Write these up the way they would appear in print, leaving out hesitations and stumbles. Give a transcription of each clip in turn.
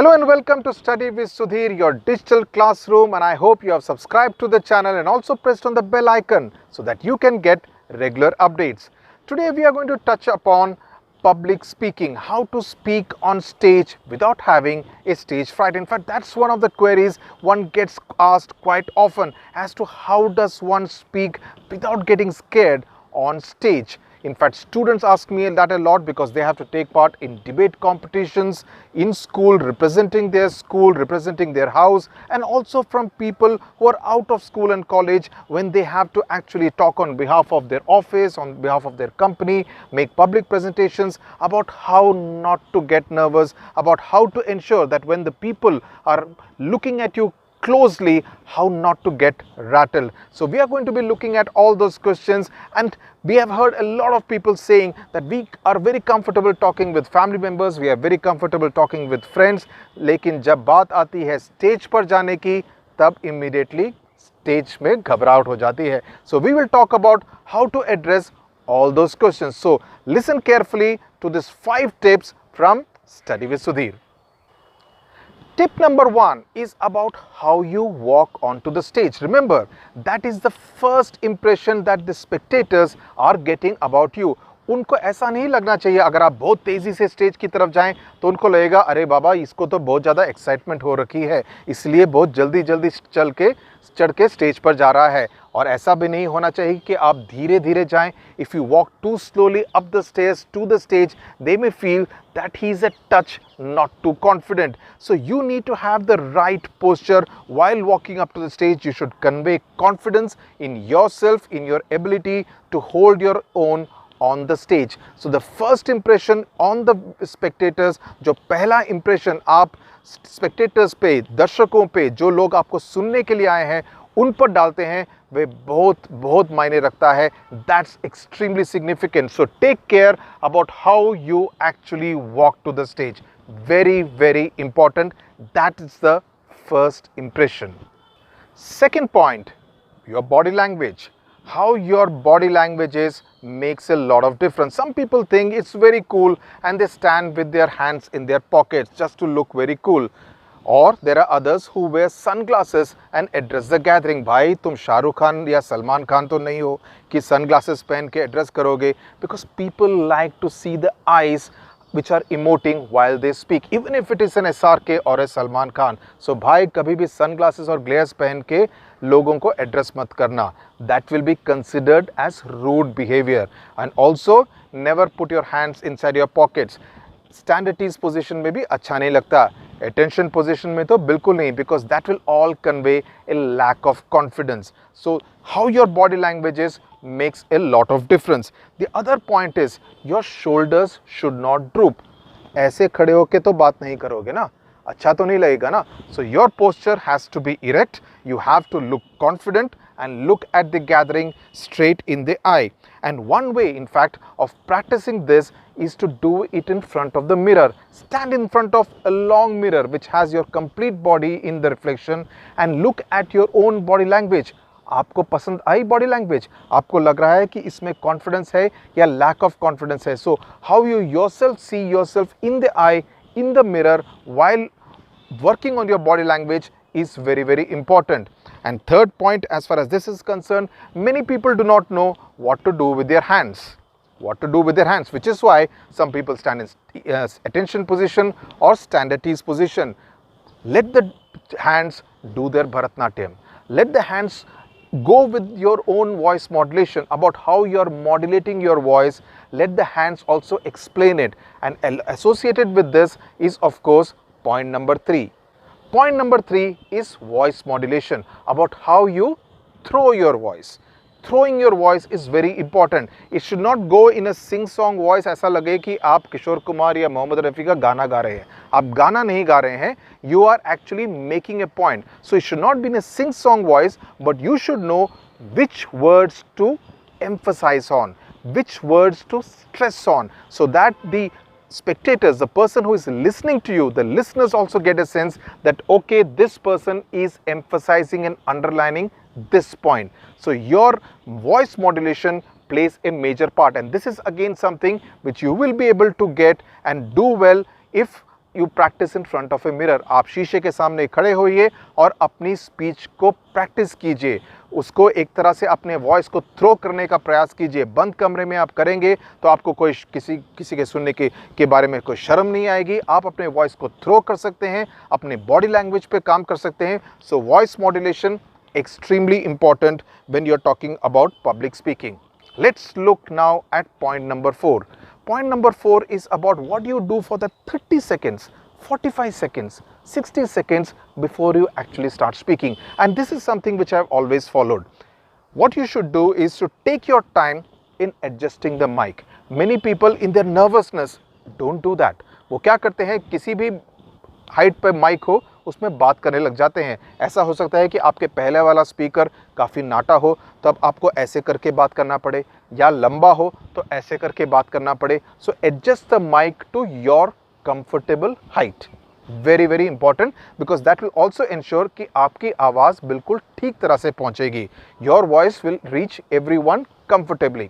Hello and welcome to Study with Sudhir, your digital classroom, and I hope you have subscribed to the channel and also pressed on the bell icon so that you can get regular updates. Today we are going to touch upon public speaking, how to speak on stage without having a stage fright. In fact, that's one of the queries one gets asked quite often as to how does one speak without getting scared on stage. In fact, students ask me that a lot because they have to take part in debate competitions in school, representing their house, and also from people who are out of school and college when they have to actually talk on behalf of their office, on behalf of their company, make public presentations about how not to get nervous, about how to ensure that when the people are looking at you closely, how not to get rattled. So we are going to be looking at all those questions, and we have heard a lot of people saying that we are very comfortable talking with family members, we are very comfortable talking with friends, लेकिन जब बात आती है stage पर जाने की तब immediately stage में घबराहट हो जाती है. So we will talk about how to address all those questions. So listen carefully to these 5 tips from Study with Sudhir. Tip number 1 is about how you walk onto the stage. Remember, that is the first impression that the spectators are getting about you. उनको ऐसा नहीं लगना चाहिए अगर आप बहुत तेज़ी से स्टेज की तरफ जाएं तो उनको लगेगा अरे बाबा इसको तो बहुत ज़्यादा एक्साइटमेंट हो रखी है इसलिए बहुत जल्दी चढ़ के स्टेज पर जा रहा है. और ऐसा भी नहीं होना चाहिए कि आप धीरे धीरे जाएं. If you walk too slowly up the stage to the stage they may feel that he is a touch not too confident. So you need to have the right posture while walking up to the stage. You should convey confidence in yourself, in your ability to hold your own on the stage. So the first impression on the spectators, जो पहला impression आप spectators पे, दर्शकों पे, जो लोग आपको सुनने के लिए आए हैं उन पर डालते हैं, वे बहुत मायने रखता है. That's extremely significant. So take care about how you actually walk to the stage. Very important. That is the first impression. Second point, your body language. How your body language is makes a lot of difference. Some people think it's very cool and they stand with their hands in their pockets just to look very cool. Or there are others who wear sunglasses and address the gathering. भाई तुम शाहरुख खान या सलमान खान तो नहीं हो कि sunglasses पहन के address करोगे, because people like to see the eyes which are emoting while they speak, even if it is an SRK or a Salman Khan. So भाई कभी भी sunglasses और glares पहन के लोगों को address मत करना. That will be considered as rude behavior. And also never put your hands inside your pockets. Stand at ease position में भी अच्छा नहीं लगता. Attention position में तो बिल्कुल नहीं, because that will all convey a lack of confidence. So how your body language is makes a lot of difference. The other point is your shoulders should not droop. ऐसे खड़े होके तो बात नहीं करोगे ना, अच्छा तो नहीं लगेगा ना. So your posture has to be erect. You have to look confident and look at the gathering straight in the eye. And one way, in fact, of practicing this is to do it in front of the mirror. Stand in front of a long mirror which has your complete body in the reflection and look at your own body language. आपको पसंद आई body language? आपको लग रहा है कि इसमें confidence है या लैक ऑफ कॉन्फिडेंस है? So how you yourself see yourself in the I, in the mirror while working on your body language is very important. And third point, as far as this is concerned, many people do not know what to do with their hands. Which is why some people stand in attention position or stand at ease position. Let the hands do their Bharatnatyam. Let the hands go with your own voice modulation, about how you're modulating your voice. Let the hands also explain it. And associated with this is, of course, point number 3. Point number 3 is voice modulation, about how you throw your voice. Throwing your voice is very important. It should not go in a sing-song voice. ऐसा लगे कि आप किशोर कुमार या मोहम्मद रफ़ी का गाना गा रहे हैं. आप गाना नहीं गा रहे हैं. You are actually making a point. So it should not be in a sing-song voice, but you should know which words to emphasize on, which words to stress on, so that the spectators, the person who is listening to you, the listeners also get a sense that okay, this person is emphasizing and underlining this point. So your voice modulation plays a major part, and this is again something which you will be able to get and do well if you practice in front of a mirror. आप शीशे के सामने खड़े होइए और अपनी speech को practice कीजिए, उसको एक तरह से अपने वॉइस को थ्रो करने का प्रयास कीजिए। बंद कमरे में आप करेंगे तो आपको कोई किसी के सुनने के बारे में कोई शर्म नहीं आएगी। आप अपने वॉइस को थ्रो कर सकते हैं, अपने बॉडी लैंग्वेज पे काम कर सकते हैं। So voice modulation extremely important when you're talking about public speaking. Let's look now at point number 4. Point number 4 is about what you do for the 30 seconds, 45 seconds, 60 seconds before you actually start speaking. And this is something which I've always followed. What you should do is to take your time in adjusting the mic. Many people in their nervousness don't do that. वो क्या करते हैं, किसी भी height पे mic हो उसमें बात करने लग जाते हैं। ऐसा हो सकता है कि आपके पहले वाला स्पीकर काफ़ी नाटा हो तो अब आपको ऐसे करके बात करना पड़े, या लंबा हो तो ऐसे करके बात करना पड़े। So adjust the mic to your comfortable height, very very important, because that will also ensure कि आपकी आवाज़ बिल्कुल ठीक तरह से पहुंचेगी। Your voice will reach everyone comfortably.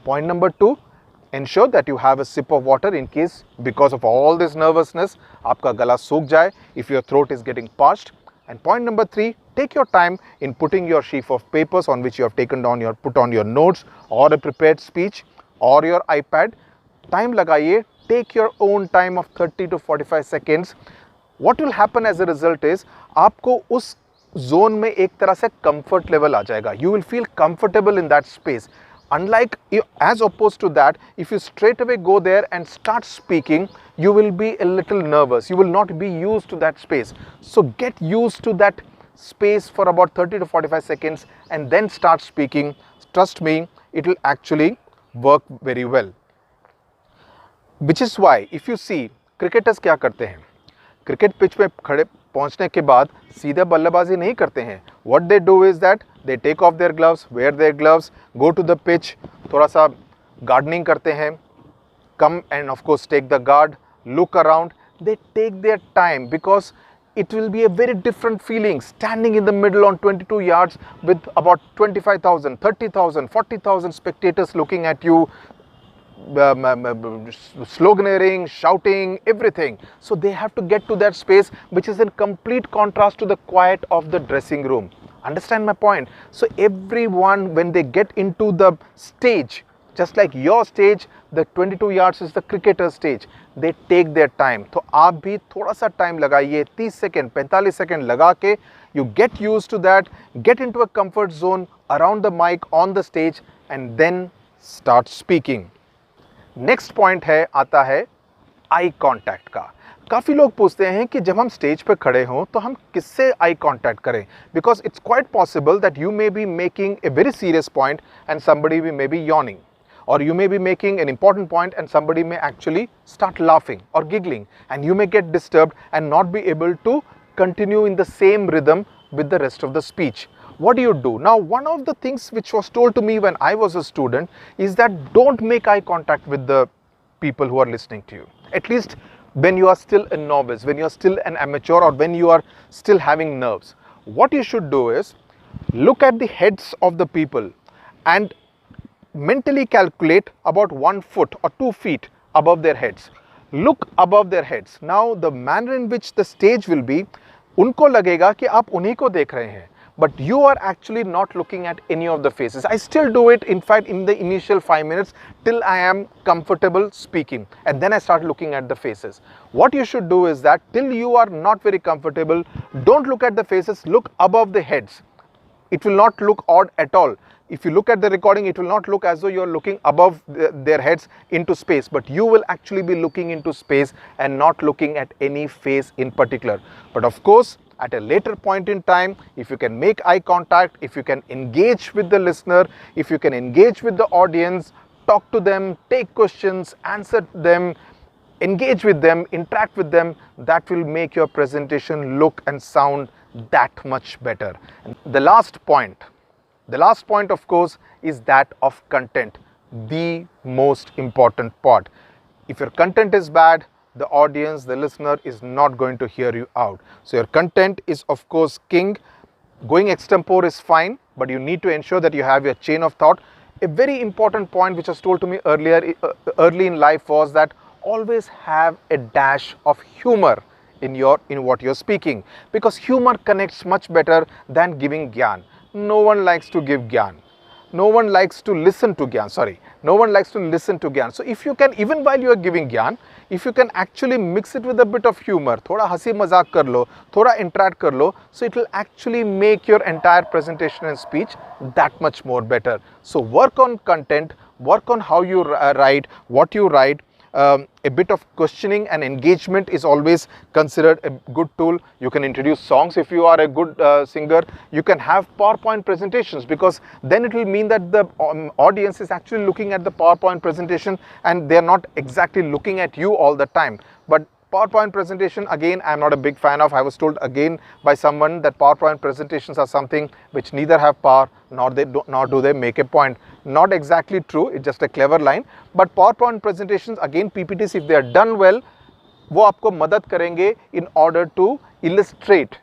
Point number 2, ensure that you have a sip of water in case because of all this nervousness आपका गला सूख जाए, if your throat is getting parched. And point number 3, take your time in putting your sheaf of papers on which you have put on your notes or a prepared speech or your iPad. Time लगाइए, take your own time of 30 to 45 seconds. What will happen as a result is आपको उस zone में एक तरह से comfort level आ जाएगा. You will feel comfortable in that space. Unlike, as opposed to that, if you straight away go there and start speaking, you will be a little nervous. You will not be used to that space. So get used to that space for about 30 to 45 seconds and then start speaking. Trust me, it will actually work very well. Which is why, if you see, cricketers क्या करते हैं? Cricket pitch पे खड़े पहुंचने के बाद सीधे बल्लेबाजी नहीं करते हैं. What they do is that they take off their gloves, wear their gloves, go to the pitch, थोड़ा सा गार्डनिंग करते हैं, come and of course take the guard, look around. They take their time because it will be a very different feeling standing in the middle on 22 yards with about 25,000, 30,000, 40,000 spectators looking at you, sloganeering, shouting, everything. So they have to get to that space which is in complete contrast to the quiet of the dressing room. Understand my point? So everyone, when they get into the stage, just like your stage, the 22 yards is the cricketer stage, they take their time. तो आप भी थोड़ा सा time लगाइए, 30 second 45 second लगा के, you get used to that, get into a comfort zone around the mic on the stage and then start speaking. Next point है, आता है आई कांटेक्ट का. काफ़ी लोग पूछते हैं कि जब हम स्टेज पर खड़े हों तो हम किससे आई कांटेक्ट करें, because it's quite possible that you may be making a very serious point and somebody may be yawning, or you may be making an important point and somebody may actually start laughing or giggling and you may get disturbed and not be able to continue in the same rhythm with the rest of the speech. What do you do? Now, one of the things which was told to me when I was a student is that don't make eye contact with the people who are listening to you. At least when you are still a novice, when you are still an amateur, or when you are still having nerves. What you should do is look at the heads of the people and mentally calculate about 1 foot or 2 feet above their heads. Look above their heads. Now, the manner in which the stage will be, उनको लगेगा कि आप उन्हीं को देख रहे हैं. But you are actually not looking at any of the faces. I still do it, in fact, in the initial 5 minutes till I am comfortable speaking, and then I start looking at the faces. What you should do is that till you are not very comfortable, don't look at the faces, look above the heads. It will not look odd at all. If you look at the recording, it will not look as though you are looking above their heads into space, but you will actually be looking into space and not looking at any face in particular. But of course, at a later point in time, if you can make eye contact, if you can engage with the listener, if you can engage with the audience, talk to them, take questions, answer them, engage with them, interact with them, that will make your presentation look and sound that much better. And the last point of course is that of content, the most important part. If your content is bad, the audience, the listener is not going to hear you out. So your content is of course king. Going extempore is fine, but you need to ensure that you have your chain of thought. A very important point which was told to me early in life was that always have a dash of humor in what you're speaking, because humor connects much better than giving gyan. No one likes to give gyan. No one likes to listen to gyan, sorry. No one likes to listen to gyan. So if you can, even while you are giving gyan, if you can actually mix it with a bit of humor, thoda hasi mazak kar lo, thoda interact kar lo, so it will actually make your entire presentation and speech that much more better. So work on content, work on how you write, what you write. A bit of questioning and engagement is always considered a good tool. You can introduce songs if you are a good singer. You can have PowerPoint presentations, because then it will mean that the audience is actually looking at the PowerPoint presentation and they are not exactly looking at you all the time. But PowerPoint presentation, again, I am not a big fan of. I was told again by someone that PowerPoint presentations are something which neither have power nor do they make a point. Not exactly true, it's just a clever line. But PowerPoint presentations, again PPTs, if they are done well, वो आपको मदद करेंगे in order to illustrate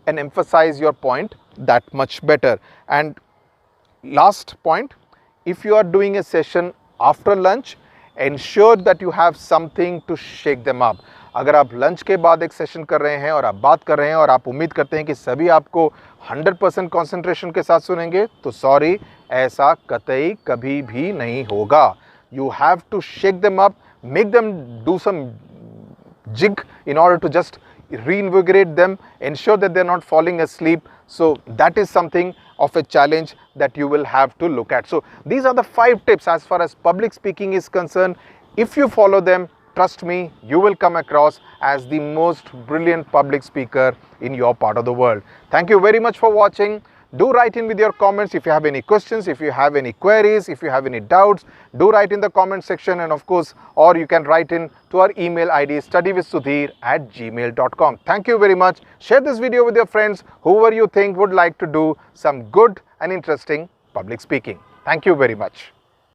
and emphasize your point that much better. And last point, if you are doing a session after lunch, ensure that you have something to shake them up. अगर आप lunch के बाद एक session कर रहे हैं और आप बात कर रहे हैं और आप उम्मीद करते हैं कि सभी आपको 100% कंसंट्रेशन के साथ सुनेंगे, तो सॉरी, ऐसा कतई कभी भी नहीं होगा. You have to shake them up, make them do some jig in order to just reinvigorate them, ensure that they're not falling asleep. So that is something of a challenge that you will have to look at. So these are the 5 tips as far as public speaking is concerned. If you follow them, trust me, you will come across as the most brilliant public speaker in your part of the world. Thank you very much for watching. Do write in with your comments if you have any questions, if you have any queries, if you have any doubts. Do write in the comment section, and of course, or you can write in to our email ID studywithsudhir@gmail.com. Thank you very much. Share this video with your friends, whoever you think would like to do some good and interesting public speaking. Thank you very much.